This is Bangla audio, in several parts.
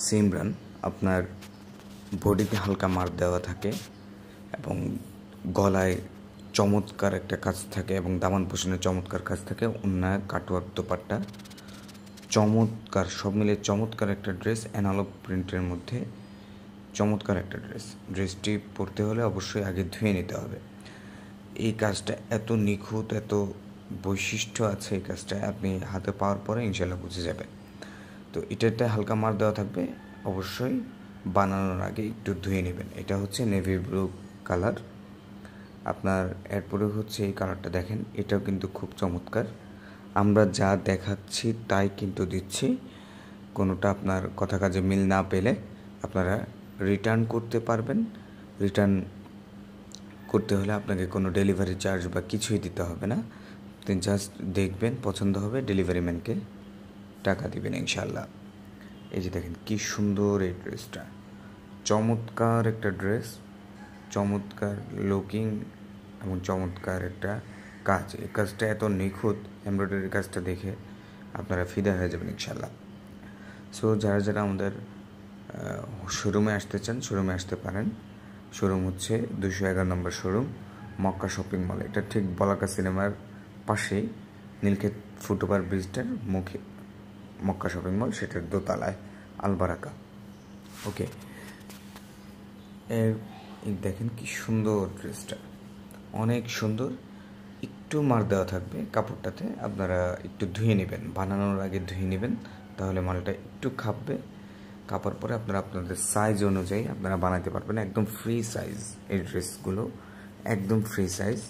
সিমরান। আপনার বডিতে হালকা মার দেওয়া থাকে এবং গলায় চমৎকার একটা কাজ থাকে এবং দামান পোষণের চমৎকার কাজ থাকে। অন্যায় কাটওয়ার্ক দোপাট্টা চমৎকার, সব মিলে চমৎকার একটা ড্রেস। অ্যানালগ প্রিন্টের মধ্যে চমৎকার একটা ড্রেসটি পরতে হলে অবশ্যই আগে ধুয়ে নিতে হবে। এই কাজটা এত নিখুঁত, এত বৈশিষ্ট্য আছে এই কাজটা, আপনি হাতে পাওয়ার পরে ইনশাল্লাহ বুঝে যাবেন। তো এটাতে হালকা মার দেওয়া থাকবে, অবশ্যই বানানোর আগে একটু ধুয়ে নেবেন। এটা হচ্ছে নেভি ব্লু কালার। আপনার এরপরে হচ্ছে এই কালারটা দেখেন, এটাও কিন্তু খুব চমৎকার। আমরা যা দেখাচ্ছি তাই কিন্তু দিচ্ছি। কোনোটা আপনার কথা কাজে মিল না পেলে আপনারা রিটার্ন করতে পারবেন। রিটার্ন করতে হলে আপনাকে কোনো ডেলিভারি চার্জ বা কিছুই দিতে হবে না। আপনি জাস্ট দেখবেন, পছন্দ হবে, ডেলিভারি ম্যানকে টাকা দিবেন ইনশাল্লাহ। এই যে দেখেন কি সুন্দর এই ড্রেসটা, চমৎকার একটা ড্রেস, চমৎকার লুকিং এবং চমৎকার একটা কাজ। এই কাজটা এত নিখুঁত, এমব্রয়ডারি কাজটা দেখে আপনারা ফিদা হয়ে যাবেন ইনশাল্লাহ। সো যারা যারা আমাদের শোরুমে আসতে চান, শোরুমে আসতে পারেন। শোরুম হচ্ছে 211 নম্বর শোরুম, মক্কা শপিং মল। এটা ঠিক বলাকা সিনেমার পাশেই নীলক্ষেত ফুটওভার ব্রিজটার মুখে মক্কা শপিং মল, সেটার দোতলায় আলবারাকা। ওকে, দেখেন কি সুন্দর ড্রেসটা, অনেক সুন্দর। একটু মার দেওয়া থাকবে কাপড়টাতে, আপনারা একটু ধুয়ে নেবেন, বানানোর আগে ধুয়ে নেবেন, তাহলে মালটা একটু খাপবে। কাপার পরে আপনারা আপনাদের সাইজ অনুযায়ী আপনারা বানাতে পারবেন। একদম ফ্রি সাইজ এই ড্রেসগুলো, একদম ফ্রি সাইজ।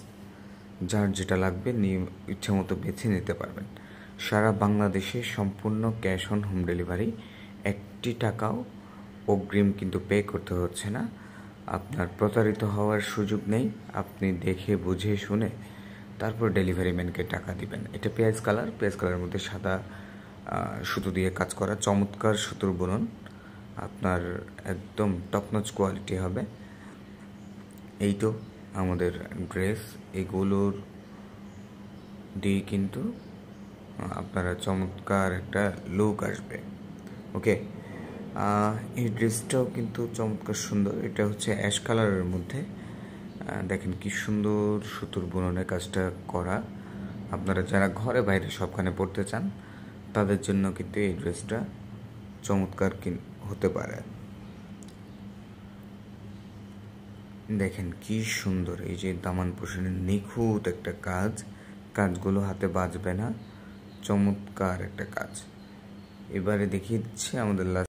যার যেটা লাগবে ইচ্ছে মতো বেছে নিতে পারবেন। সারা বাংলাদেশে সম্পূর্ণ ক্যাশ অন হোম ডেলিভারি। 1 টাকাও অগ্রিম কিন্তু পে করতে হচ্ছে না। আপনার প্রতারিত হওয়ার সুযোগ নেই। আপনি দেখে বুঝে শুনে তারপর ডেলিভারি ম্যানকে টাকা দিবেন। এটা পেঁয়াজ কালার, পেঁয়াজ কালারের মধ্যে সাদা সুতো দিয়ে কাজ করা, চমৎকার সুতোর বুনন। আপনার একদম টপনচ কোয়ালিটি হবে। এই তো আমাদের ড্রেস, এগুলোর দিয়ে কিন্তু আপনারা চমৎকার একটা লুক আসবে। ওকে, এই ড্রেসটাও কিন্তু চমৎকার সুন্দর। এটা হচ্ছে অ্যাশ কালারের মধ্যে, দেখেন কি সুন্দর সুতোর বুননের কাজটা করা। আপনারা যারা ঘরে বাইরে সবখানে পড়তে চান তাদের জন্য কিন্তু এই ড্রেসটা চমৎকার হতে পারে। দেখেন কি সুন্দর, এই যে দামান পোষণের নিখুঁত একটা কাজ, কাজগুলো হাতে বাজবে না, চমৎকার একটা কাজ। এবারে দেখিয়ে দিচ্ছি আমাদের